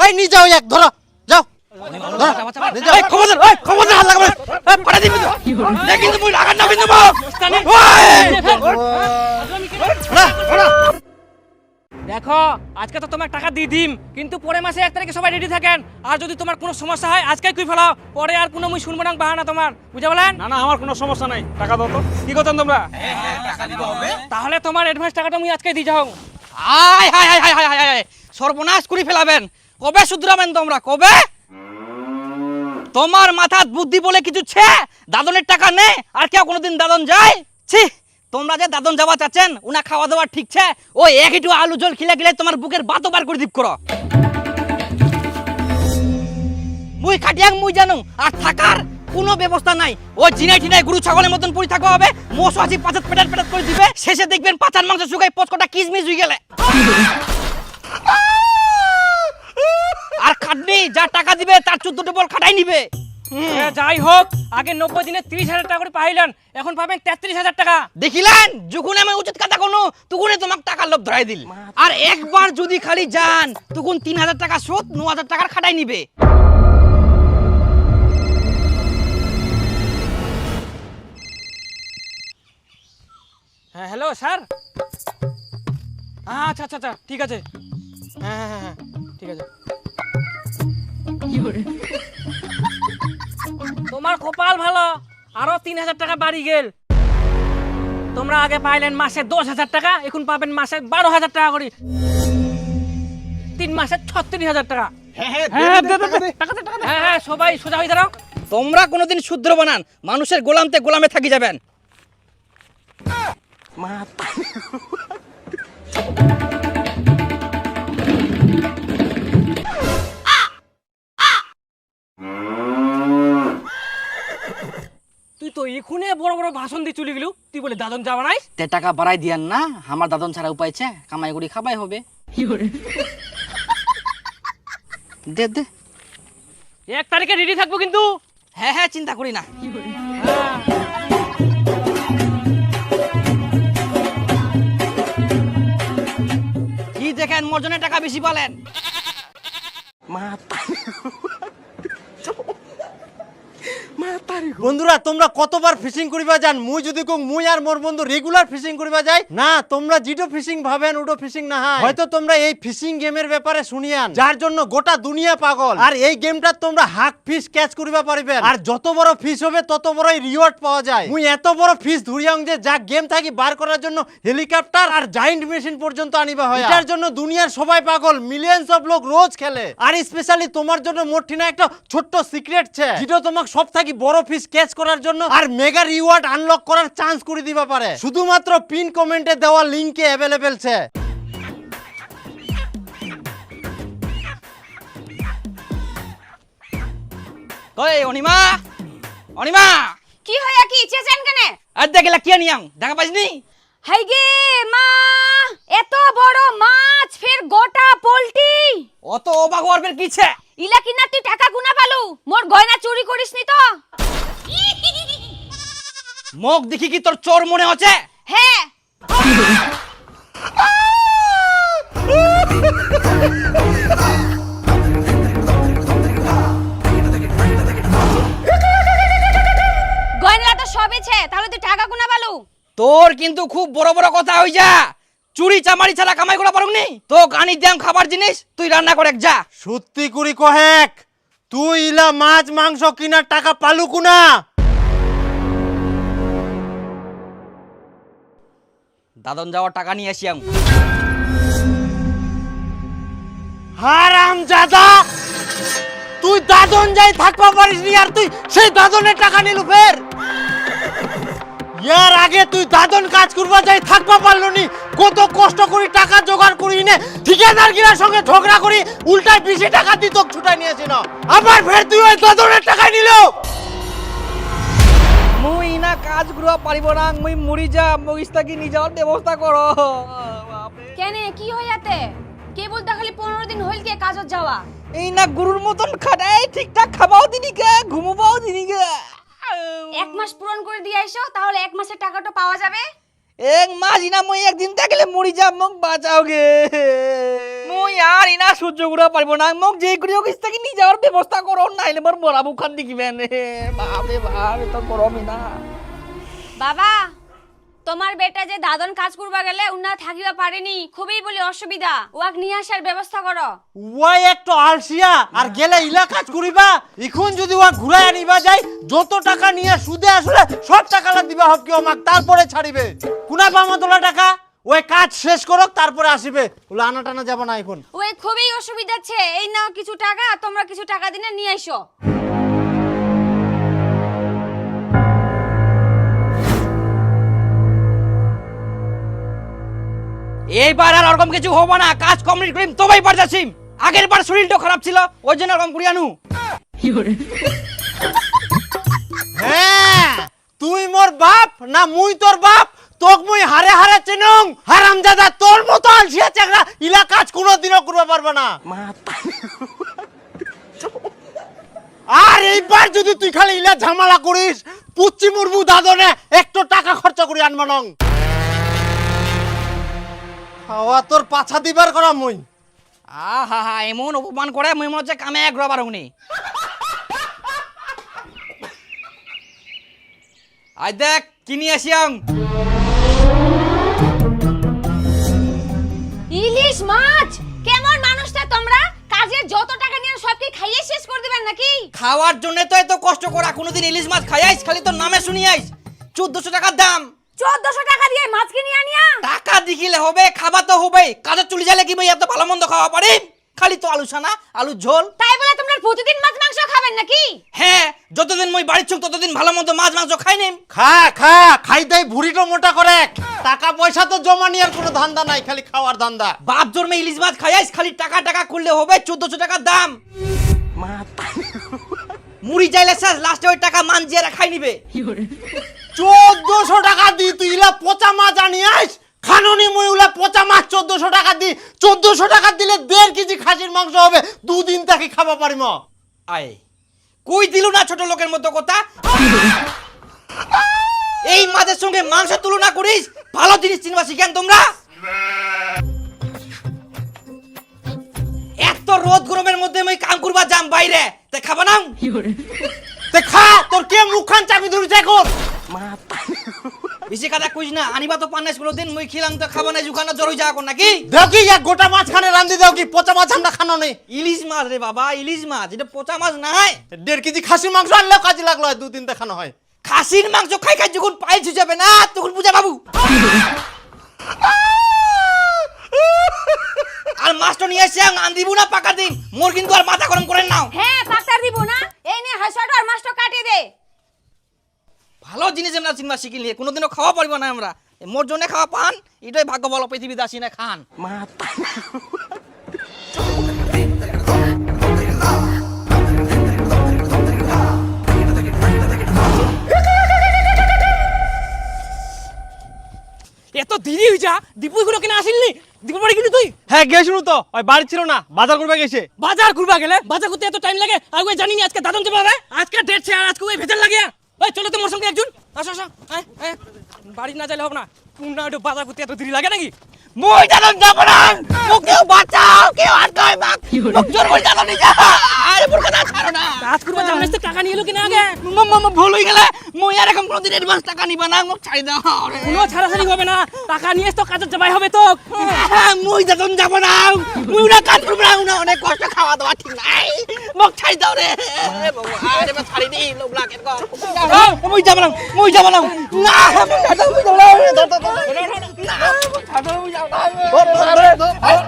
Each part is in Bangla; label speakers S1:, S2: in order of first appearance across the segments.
S1: ওই নিয়ে যাও এক ধরো যাও
S2: দেখো আজকে তো তোমার টাকা দিয়ে দিম, কিন্তু পরে মাসে 1 তারিখে সবাই রেডি থাকেন। আর যদি তোমার কোনো সমস্যা হয় আজকে কই ফেলাও, পরে আর কোনো মুই শুনবো না বাহানা তোমার, বুঝা বলেন?
S3: না না আমার কোনো সমস্যা নাই, টাকা দাও তো। কি করতেন তোমরা?
S2: তাহলে তোমার অ্যাডভান্স টাকাটা মুই আজকে দিয়ে যাও।
S4: High high high high high high high সর্বনাশ করে ফেলাবেন। কবে শুধরাবেন তোমরা, কবে? তোমার মাথাত বুদ্ধি বলে কিছু ছে? দাদনের টাকা নে আর কেউ কোনোদিন দাদন যায়? ছি, তোমরা যে দাদন যাওয়া চাচ্ছেন উনা খাওয়া দাওয়া ঠিক ছে, ওই এক একটু আলু জল খিলে গেলে তোমার বুকের বাতো বার করে দিব করো। মুই খাটিয়াং মুই জানো, আর থাকার কোনো ব্যবস্থা নাই। ওই জিনাই টিনাই গরু ছাগলের মতন পড়ে থাকা হবে, মোষ আসি পাঁচাত পেটাত পেটাত করে দিবে, শেষে দেখবেন পাচার মাংস শুকাই পচকটা কিসমিস হয়ে গেলে। আর খাটনি যা টাকা দিবে তার 14 ডবল খাটাই নিবে।
S2: যাই হোক, আগে 90 দিনে 30,000 টাকা করে পাইলেন, এখন পাবেন 33,000 টাকা।
S4: দেখিলেন, যখন আমি উচিত কথা কোনো তখনই তোমাকে টাকার লোভ ধরাই দিল। আর একবার যদি খালি যান তখন 3,000 টাকা শোধ, 9,000 টাকার খাটাই নিবে।
S2: হ্যাঁ হ্যালো স্যার। আচ্ছা আচ্ছা আচ্ছা ঠিক আছে। হ্যাঁ হ্যাঁ হ্যাঁ ঠিক আছে। তোমার কপাল ভালো, আরো 3,000 টাকা বাড়ি গেল। তোমরা আগে পাইলেন মাসে 10,000 টাকা, এখন পাবেন মাসে 12,000 টাকা করে। 3 মাসে 36,000 টাকা। হ্যাঁ হ্যাঁ সবাই সোজা হয়ে দাঁড়াও।
S4: তোমরা কোনোদিন শুদ্র বানান, মানুষের গোলামতে গোলামে থাকি যাবেন।
S2: তুই তো এখুনে বড় বড় ভাষণ দিয়ে চলে গেলু, তুই বলে দাদন যাবা নাই?
S4: তে টাকা বাড়াই দিয়ান না, আমার দাদন ছাড়া উপায় ছে, কামাই করি খাবাই হবে। দে দে।
S2: 1 তারিখে রেডি থাকবো কিন্তু।
S4: হ্যাঁ হ্যাঁ চিন্তা করি না। কি দেখেন মোর জন্য টাকা বেশি পালেন?
S1: বন্ধুরা তোমরা কতবার ফিশিং করিবা যান? মুই যদি কং মুই আর মোর বন্ধু রেগুলার ফিশিং করিবা যাই না, তোমরা জিডো ফিশিং ভাবেন ওডো ফিশিং না হয়। হয়তো তোমরা এই ফিশিং গেমের ব্যাপারে শুনিয়ান, যার জন্য গোটা দুনিয়া পাগল। আর এই গেমটা তোমরা হাক ফিশ ক্যাচ করিবা পারিবেন, আর যত বড় ফিশ হবে তত বড়ই রিওয়ার্ড পাওয়া যায়। মুই এত বড় ফিশ ধরিয়াং যে যা গেম থাকি বার করার জন্য হেলিকপ্টার আর জায়ান্ট মেশিন পর্যন্ত আনিবা হয়। এটার জন্য দুনিয়ার সবাই পাগল, মিলিয়নস অফ লোক রোজ খেলে। আর স্পেশালি তোমার জন্য মোটিনা একটা ছোট্ট সিক্রেট ছে, যেটা তোমাকে সব থাকি বড় ফিশ ক্যাচ করার জন্য আর মেগা রিওয়ার্ড আনলক করার চান্স করে দিবা পারে। শুধুমাত্র পিন কমেন্টে দেওয়া লিংকে অ্যাভেলেবেল ছে।
S4: কই অনিমা, অনিমা
S5: কি হইয়া কি চেঁচেন কেনে?
S4: আর দেখলা কি নিয়াম দেখা পাইছনি?
S5: হাই গে মা, এত বড় মাছ ফের গোটা পোল্টি।
S4: অত অবাক হওয়ার ফের কিছে?
S5: ইলা কিনা তুই টাকা গুনা পালু, মোর গয়না চুরি করিসনি তো?
S4: মুখ দেখি কি তোর চোর মনে হচ্ছে?
S5: হ্যাঁ। গয়না তো সবই ছে, তাহলে তুই টাকা গুনা পালু?
S4: তোর কিন্তু খুব বড় বড় কথা হই যা। চুরি চামারি ছাড়া কামাই করা পারুনি তো? গানি দাম খাবার জিনিস তুই রান্না করে যা।
S1: সত্যি করি কহেক, তুই ইলা মাছ মাংস কিনার টাকা পালু কুনা?
S4: দাদন যাওয়ার টাকা নিয়ে আসিয়াম।
S1: হারাম জাদা, তুই দাদন যাই থাকবা পারিস নি আর তুই সেই দাদনের টাকা নিলু ফের? ইয়ার আগে তুই দাদন কাজ করবা যাই থাকবা পারলো নি, কত কষ্ট করি টাকা জোগাড় করি নে, ঠিকাদার গিলার সঙ্গে ঝগড়া করি উল্টায় বেশি টাকা দিত ছুটাই নিয়েছি না, আবার ফের তুই ওই দাদনের টাকা নিলো।
S4: মুই না কাজ গুলো পারিব না, মুই মরি যা, মগিস্তা কি নিয়ে যাওয়ার ব্যবস্থা করো।
S5: কেনে কি হইয়াতে? কেবল তা খালি 15 দিন হইল কে কাজত যাওয়া।
S4: এই না গুরুর মতন খাটাই, ঠিকঠাক খাবাও দিনি কে, ঘুমোবাও দিনি কে।
S5: 1 মাস পূরণ করে দিয়ে আইসো, তাহলে 1 মাসের টাকাটা পাওয়া যাবে।
S4: এক মাস ইনা মই একদিন থাকলে মরি যাব, মোক বাঁচাও গে। মই আর ইনা সহ্য করে পারবো না, মোক যে করে হোক ইস্তাকে নিয়ে যাওয়ার ব্যবস্থা করো, নাইলে মোর মরা মুখান দেখিবেন। বাপরে বাপ, তো গরমই না।
S5: বাবা তোমার বেটা যে দাদন কাজ করবা গেলে উনা থাকিবা পারেনি, খুবই বলি অসুবিধা, ওয়াক নিয়ে আসার ব্যবস্থা করো।
S1: ওই একটু আলসিয়া আর গেলে ইলা কাজ করিবা। এখন যদি ওয়া ঘুরাই আনিবা যায়, যত টাকা নিয়ে সুদে আসলে সব টাকাটা দিবা হব কি আমাক, তারপরে ছাড়িবে। কুনা পামা তোলা টাকা, ওই কাজ শেষ করক তারপরে আসিবে। ওলা আনা টানা যাব না এখন।
S5: ওই খুবই অসুবিধা আছে, এই নাও কিছু টাকা, তোমরা কিছু টাকা দিনে নিয়ে আইসো।
S4: এইবার আর ওরকম কিছু হবো না, কাজ কমপ্লিট করিম তবেই পারতাছি। আগের বার শরীরটা খারাপ ছিল, ওই জন্য ওরকম করি আনু।
S1: হ্যাঁ, তুই মোর বাপ না মুই তোর বাপ? তোক মুই হারে হারে চিনুং। হারামজাদা, তোর মতো আলসিয়া চাকরা ইলা কাজ কোনোদিনও করতে পারবে না। আর এইবার যদি তুই খালি ইলা ঝামেলা করিস, পুচ্চি মুরমু দাদনে একটু টাকা খরচা করি আনমানং। খাওয়া তোর পাছা দিবার করা মুই।
S4: আহা হা, এমন অপমান করে মই মনে হচ্ছে কামে এক রবার উনি। আই দেখ কিনি আসিয়াং।
S5: ইলিশ মাছ, কেমন মানুষটা তোমরা? কাজের যত টাকা নিয়ে সব কি খাইয়ে শেষ করে দিবেন নাকি?
S4: খাওয়ার জন্য তো এত কষ্ট করা, কোনোদিন ইলিশ মাছ খাই আইস? খালি তোর নামে শুনি আইস। 1400 টাকার দাম।
S5: 1400 টাকা দিয়ে মাছ কিনে আনিয়া?
S4: টাকা দিখিলে হবে, খাবা তো হবে। কাজে চলে যাইলে কি ভাই এত ভালো মন্দ খাওয়া পারি? খালি তো আলু সানা, আলু ঝোল।
S5: তাই বলে তোমরা প্রতিদিন মাছ মাংস খাবেন নাকি?
S4: হ্যাঁ, যতদিন মই বাড়ির ছোক ততদিন ভালো মন্দ মাছ মাংস খাই নিম।
S1: খা খা, খাই দেই ভুড়িটো মোটা করে। টাকা পয়সা তো জমা নিয়ার কোনো ধান্দা নাই, খালি খাওয়ার ধান্দা।
S4: বাপ জন্মে ইলিশ মাছ খাই আইস, খালি টাকা টাকা করলে হবে। 1400 টাকার দাম। মুড়ি চাইলে শেষ, লাস্টে ওই টাকা মান জিয়ারা খাই নিবে।
S1: 1400 টাকা দি তুই ইলা পচা মাছ আনিয়াস? খাননি মুই উলা পচা মাছ 1400 টাকা দি? 1400 টাকা দিলে 1.5 কেজি খাসির মাংস হবে, দুদিন তাকে খাওয়া পারিম।
S4: আয় কই দিলু না ছোট লোকের মতো কথা। এই মাছের সঙ্গে মাংস তুলনা করিস? ভালো জিনিস চিনবা শিখেন তোমরা। এত রোদ গরমের মধ্যে আমি কাম করবা যাম বাইরে, তে খাবা না?
S1: তে খা, তোর কে মুখখান চাবি ধরিস এখন?
S4: বেশি কথা কইস না, আনিবা তো পান্নাস গুলো দিন, মুই খিলাম তো খাবা না, জুখানা জরুই যা কর নাকি?
S1: দেও কি এক গোটা মাছ খানে রান্ধি দেও কি? পচা মাছ আমরা খানো নেই।
S4: ইলিশ মাছ রে বাবা, ইলিশ মাছ, এটা পচা মাছ নাই।
S1: 1.5 কেজি খাসির মাংস আনলেও কাজে লাগলো হয়, দুদিন দেখানো হয়।
S4: খাসির মাংস খাই খাই যখন পাইল যাবে না তখন বুঝা বাবু। আর মাছটা নিয়ে এসে আন দিব না পাকা দিন, মোর কিন্তু আর মাথা গরম করেন নাও।
S5: হ্যাঁ, পাকার দিব না। এই নে হাসাটো আর মাছটা কাটিয়ে দে।
S4: ভালো জিনিস আমরা চিনবা শিখিলে কোনোদিনও খাওয়া পারব না আমরা। মোর জন্য খাওয়া পান, এটাই ভাগ্য বলো পৃথিবীতে আসি না খান।
S2: এত দেরি হই যা, দীপুই গুলো কিনা আসিলনি? দীপু বাড়ি গেলি তুই?
S3: হ্যাঁ গেছিল তো, ওই বাড়ি ছিল না, বাজার করবে গেছে।
S2: বাজার করবা গেলে? বাজার করতে এত টাইম লাগে? আগে জানি না আজকে দাদন যাবে রে। আজকে ডেট ছে আর আজকে ওই ভেজাল লাগে। ওই চলো তো মোর সঙ্গে একজন। আসো আসো, আয় আয়। বাড়ি না যাইলে হবে না। কোনটা একটু বাজার করতে এত দেরি লাগে নাকি?
S4: মই জানো যাব না, কেউ বাঁচাও, কেউ আটকায় বাপ, মুখ জোর করে জানো নি যা। আরে মুখ না ছাড়ো না।
S2: কাজ করবা জানিস তো টাকা নিয়ে এলো কিনা আগে?
S4: মাম্মা ভুল হয়ে গেলে, মই আর এরকম কোনোদিন অ্যাডভান্স টাকা নিবা না, মুখ ছাড়ি দাও।
S2: কোনো ছাড়াছাড়ি হবে না, টাকা নিয়ে তো কাজে যাবাই হবে তো।
S4: মই যখন যাব না, মই না কাজ করব না, উনা অনেক কষ্ট খাওয়া দাওয়া ঠিক নাই, মুখ ছাড়ি দাও রে। আরে বা ছাড়ি দি, লোক লাগে কর। মই যাব না, মই যাব না। না, মই যাব না।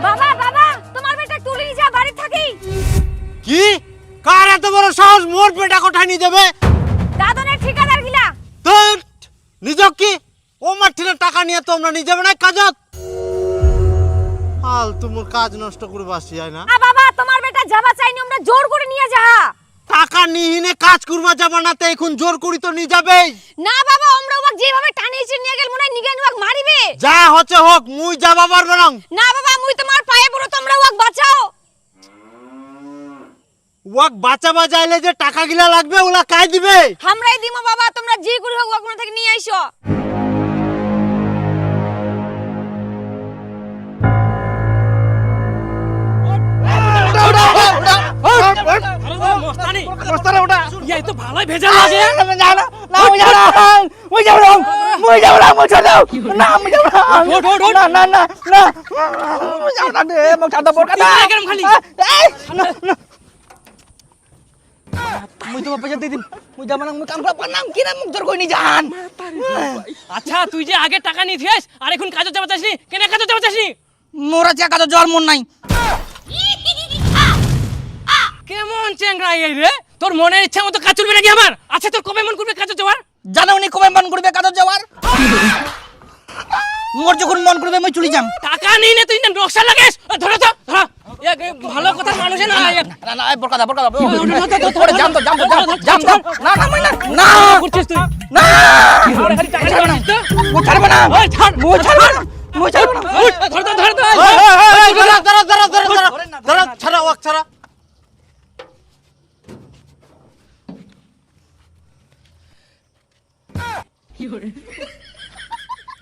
S5: বাবা বাবা, তোমার বেটা তুলে নিয়ে যা, বাড়ি থাকি।
S1: কি? কার এত বড় সাহস মোর পেটা কোঠায় নিয়ে যাবে?
S5: দাদনের ঠিকাদার গিলা।
S1: তো নিজক কি ও মাঠিনে টাকা নিয়ে তোমরা নিয়ে যাবে না কাজত? হাল তোমার কাজ নষ্ট করবে আসি হয় না?
S5: বাবা, তোমার বেটা যাবা চাইনি, আমরা জোর করে নিয়ে যা।
S1: টাকা নিহিনে কাজ করবা যাবা না, তো এখন জোর করি তো নিয়ে যাবে।
S5: না বাবা, আমরা ওকে যেভাবে টানিয়েছি নিয়ে গেল মনে হয় নিগান ওকে মারিবে।
S1: যা হচ্ছে হোক, মুই যাবা পারবে না।
S5: না বাবা, মুই তোমার পায়ে পড়ো, তোমরা ওকে বাঁচাও।
S1: ওয়াক বাঁচাবা যাইলে যে টাকা গিলা লাগবে ওলা কাই দিবে?
S5: আমরাই দিমো বাবা, তোমরা যে করে হোক ওকে থেকে নিয়ে আইসো।
S3: বস্তারে ওটা
S2: ইয়াই তো ভালোই ভেজাল লাগে কেরম খালি আচ্ছা তুই যে আগে টাকা নিয়েছিস আর এখন কাজে যাওয়া চাসনি কেন কাজে যাওয়া চাসনি
S4: মোরা চেকা তো জ্বর মন নাই
S2: কেমন চ্যাংরা এই রে তোর মনের ইচ্ছা মতো কাজ চলবে নাকি আমার আচ্ছা তোর কবে মন করবে কাজে যাওয়ার
S4: জানো উনি কবে মন করবে কাজত যাওয়ার মোর যখন মন করবে মই চলে যাম
S2: টাকা নিয়ে নে তুই না নকশা লাগাস ধরো তো ধরো ভালো কথা মানুষে না
S4: না না বরকা দা জাম তো না না মই না
S2: করছিস তুই
S4: না
S2: আরে খালি টাকা নিয়ে তো
S4: মই ছাড়ব না
S2: ওই ছাড়
S4: মই ছাড়ব না
S2: ধর তো ধর তো
S1: দাঁড়া ছাড়া ওয়াক ছাড়া।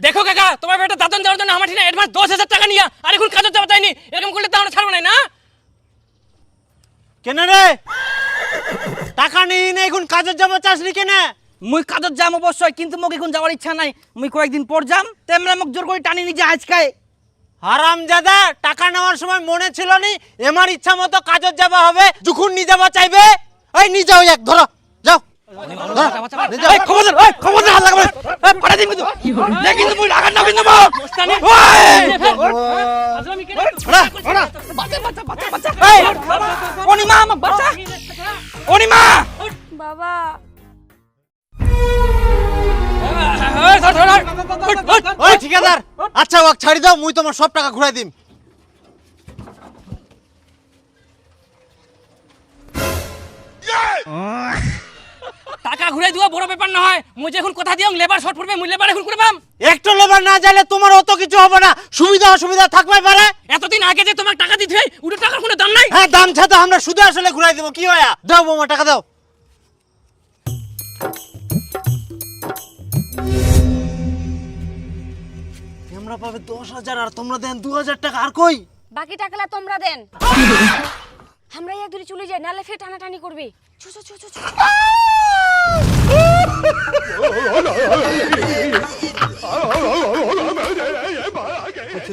S2: দেখো কাকা তোমার বেটা দাদন যাওয়ার জন্য আমার ঠিক অ্যাডভান্স 10,000 টাকা নিয়া আর এখন কাজে যাওয়া চাইনি এরকম করলে তো আমরা ছাড়বো না না
S1: কেন রে টাকা নিয়ে নে এখন কাজে যাবো চাসনি কেন?
S4: মুই কাজত যাম অবশ্যই কিন্তু মোক এখন যাওয়ার ইচ্ছা নাই মুই কয়েকদিন পর যাম তেমরা মোক জোর করে টানি নিয়ে আজকাই
S1: হারামজাদা টাকা নেওয়ার সময় মনে ছিল নি এমার ইচ্ছা মতো কাজত যাবা হবে যখন নিয়ে যাবা চাইবে এই নিয়ে যাও এক ধরো যাও
S4: এই খবরদার হাত লাগাবে এই পাড়া দিবি তো দেখ কিন্তু মুই রাগার না বিন্দু
S2: আজলামি কেন
S4: বাচ্চা এই অনিমা আমাক বাচ্চা অনিমা
S5: বাবা
S1: ওই ঠিকাদার আচ্ছা ওয়াক ছাড়ি দাও মুই তোমার সব টাকা ঘুরাই দিম।
S2: টাকা ঘুরে দেওয়া বড় ব্যাপার না হয় মুই যে এখন কথা দিও লেবার শর্ট পড়বে মুই লেবার এখন করবাম
S1: একটু লেবার না যাইলে তোমার অত কিছু হবে না সুবিধা অসুবিধা থাকবে পারে।
S2: এতদিন আগে যে তোমার টাকা দিতে হয় ওটা টাকার কোনো দাম নাই
S1: হ্যাঁ দাম ছাড়া আমরা শুধু আসলে ঘুরাই দেবো কি হয় দাও বোমা টাকা দাও। আমরা পাবে 10,000 আর তোমরা দেন 2,000 টাকা আর কই
S5: বাকি টাকালা তোমরা দেন আমরা এক দূরে চলে যাই নালে ফের টানাটানি করবে চু চু চু চু চু।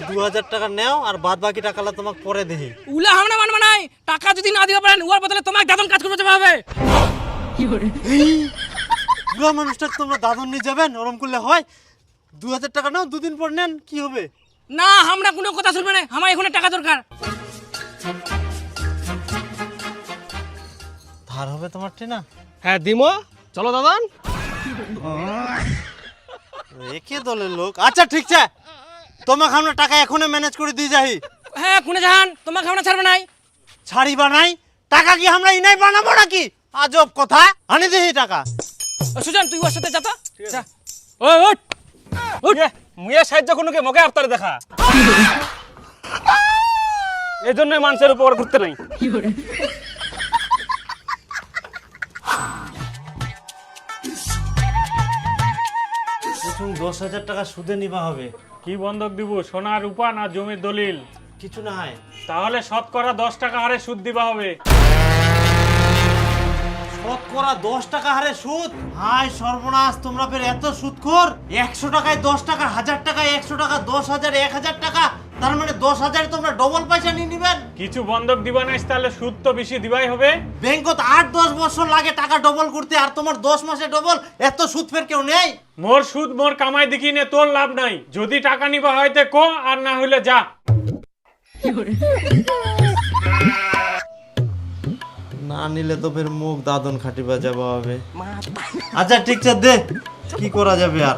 S1: 2,000 টাকা নাও আর বাদ বাকি টাকালা তোমাকে পরে দেই।
S2: উলা আমরা মানব নাই টাকা যদি না দিবা পারেন ওর বদলে তোমাকে দাদন কাজ করতে হবে
S1: বুড়া মানুষটা তোমরা দাদন নিয়ে যাবেন ওরম করলে হয় 2,000 টাকা নাও দুদিন পর নেন কি হবে
S2: না আমরা কোনো কথা শুনবে না আমার এখন টাকা দরকার
S1: ধার হবে তোমার না
S3: হ্যাঁ দিমো চলো দাদান
S1: একে দলের লোক আচ্ছা ঠিক আছে তোমাকে আমরা টাকা এখনই ম্যানেজ করে দিয়ে যাই।
S2: হ্যাঁ কোনে জান তোমাকে আমরা ছাড়বে নাই
S1: ছাড়িবা নাই টাকা কি আমরা ইনাই বানাবো নাকি আজব কথা আনি দেহি টাকা।
S2: সুজন তুই ওর সাথে যা তো যা
S3: ওই ওঠ ওঠ মুয়ে সাহায্য কোনকে মগে আফতারে দেখা এই জন্য মানুষের উপর ঘুরতে নাই
S1: 10,000 টাকা সুদে নিবা হবে
S6: কি বন্ধক দিব সোনা রূপা না জমির দলিল
S1: কিছু না হয়
S6: তাহলে শতকরা 10 টাকা হারে সুদ দিবা হবে
S1: শতকরা 10 টাকা হারে সুদ হাই সর্বনাশ তোমরা ফের এত সুদখোর 100 টাকায় 10 টাকা 1000 টাকায় 100 টাকা 10,000 1000 টাকা তার মানে 10,000 তোমরা ডবল পয়সা নিয়ে নিবেন
S6: কিছু বন্ধক দিবা না তাহলে সুদ তো বেশি দিবাই হবে
S1: ব্যাংকত 8-10 বছর লাগে টাকা ডবল করতে আর তোমার 10 মাসে ডবল এত সুদ ফের কেউ নেই
S6: মোর সুদ মোর কামাই দেখি নে তোর লাভ নাই যদি টাকা নিবা হয়তো কো আর না হইলে যা
S1: না নিলে তো ফের মুখ দাদন খাটিবা যাবা হবে আচ্ছা ঠিক আছে দে কি করা যাবে আর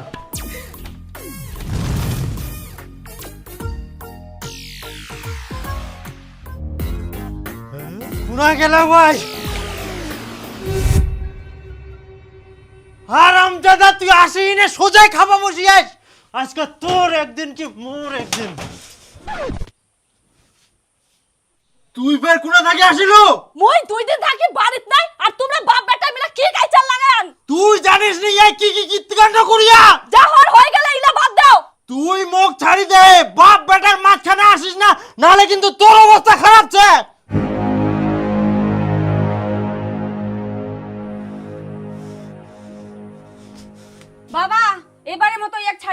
S1: পুরা গেল ভাই হারামজাদা তুই আসিস নে সোজাই খাবা বসিয়াস আজকে তোর একদিন কি মোর একদিন তুই ফের কোনা থাকি আসিলু
S5: মই 2 দিন থাকি বাড়িত নাই আর তোমরা বাপ বেটা মিলা কি কাইচাল লাগান
S1: তুই জানিস নি এই কি কীর্তিকাণ্ড করিয়া
S5: যা হয়ে গেল ইলা বাদ দাও
S1: তুই মুখ ছাড়ি দে বাপ বেটার মাঝখানে আসিস না নালে কিন্তু তোর অবস্থা খারাপ আছে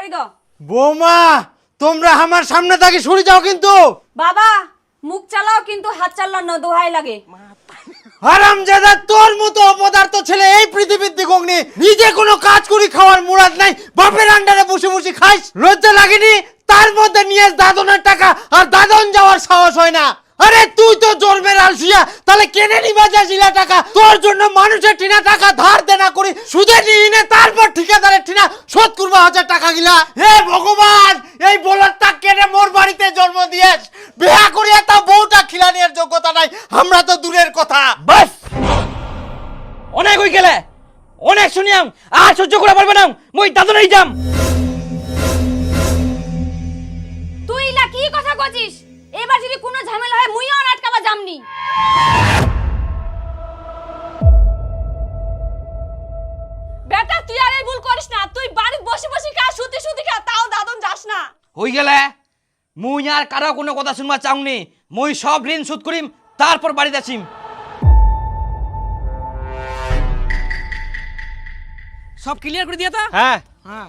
S5: ছাড়ি দাও।
S1: বৌমা তোমরা আমার সামনে থেকে সরে যাও কিন্তু।
S5: বাবা মুখ চালাও কিন্তু হাত চালাও না, দোহাই লাগে।
S1: হারামজাদা তোর মতো অপদার্থ ছেলে এই পৃথিবীর দিগগ্নি, নিজে কোনো কাজ করি খাওয়ার মুরাদ নাই, বাপের আন্ডারে বসে বসে খাইস, লজ্জা লাগেনি? তার মধ্যে নিয়ে দাদনের টাকা আর দাদন যাওয়ার সাহস হয় না। আরে তুই তো জন্মের আলসিয়া, তাহলে কেনে নিবা যাইছিলা টাকা? তোর জন্য মানুষের ঠিনা টাকা ধার দেনা করি সুদে নিয়ে নে, তারপর ঠিকাদারের ঠিনা শোধ করবা 1000 টাকা গিলা। হে ভগবান, এই বলদটা কেনে মোর বাড়িতে জন্ম দিয়েছ? বিয়া করিয়া তা বউটা খিলানির যোগ্যতা নাই, আমরা তো দূরের কথা।
S4: বাস অনেক হই গেলে, অনেক শুনিয়াম, আর সহ্য করে পারবে না, মই দাদনেই যাম।
S5: তুই না কি কথা কইছিস? এবার যদি কোনো ঝামেলা হয় মুইও আর আটকাবা যামনি। বেটা তুই আর এই ভুল করিস না, তুই বাড়িতে বসে বসে খা, শুতে শুতে খা, তাও দাদন যাস না।
S4: হই গেলে মুই আর কারো কোনো কথা শুনবা চাউনি, মই সব ঋণ শোধ করিম, তারপর বাড়িতে আসিম।
S2: সব ক্লিয়ার করে দিয়া তা।
S3: হ্যাঁ
S2: হ্যাঁ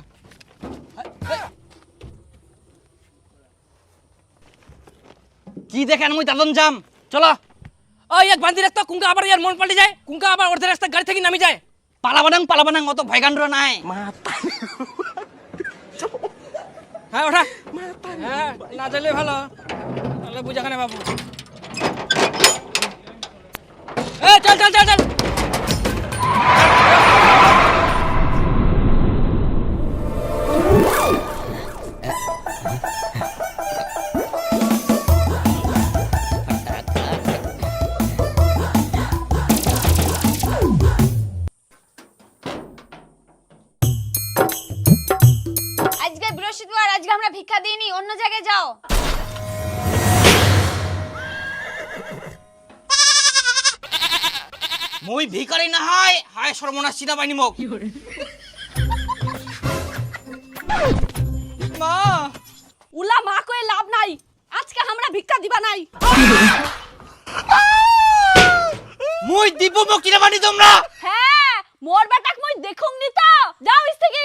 S4: কি দেখেন মুই দাদন যাম, চলো।
S2: ওই এক বান্ধি রাখতো, কুঙ্কা আবার ইয়ার মন পাল্টে যায়, কুঙ্কা আবার অর্ধেক রাস্তা গাড়ি থেকে নামি যায়।
S4: পালাবানাং অত ভয়গান্ড নাই।
S2: হ্যাঁ ওঠা, হ্যাঁ না যাইলে ভালো, তাহলে বুঝাখানে বাবু। চল চল চল চল।
S5: আজকে বৃহস্পতিবার, আজকে আমরা ভিক্ষা দিইনি, অন্য জায়গায় যাও।
S4: মুই ভিখারি না হয়, হায় সর্বনাশ চিনা পাইনি মোক। মা
S5: উলা মা কয়ে লাভ নাই, আজকে আমরা ভিক্ষা দিবা নাই।
S4: মুই দিব মোক চিনা পাইনি তোমরা।
S5: হ্যাঁ মোর বেটাক মই দেখুম নি তো, যাও ইস থেকে।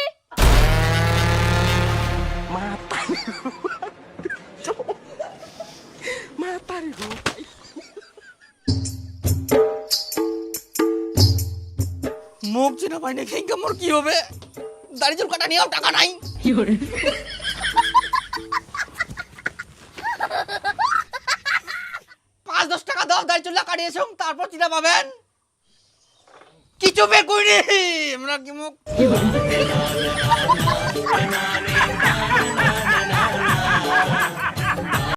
S4: মুখ চিনা পাইনি, খেঙ্কা মোর কি হবে? দাড়ি চুল কাটা নিয়েও টাকা নাই। 5-10 টাকা দাও, দাড়ি চুল কাটিয়েছ, তারপর চিনা পাবেন। কিছু বের করিনি আমরা কি মুখ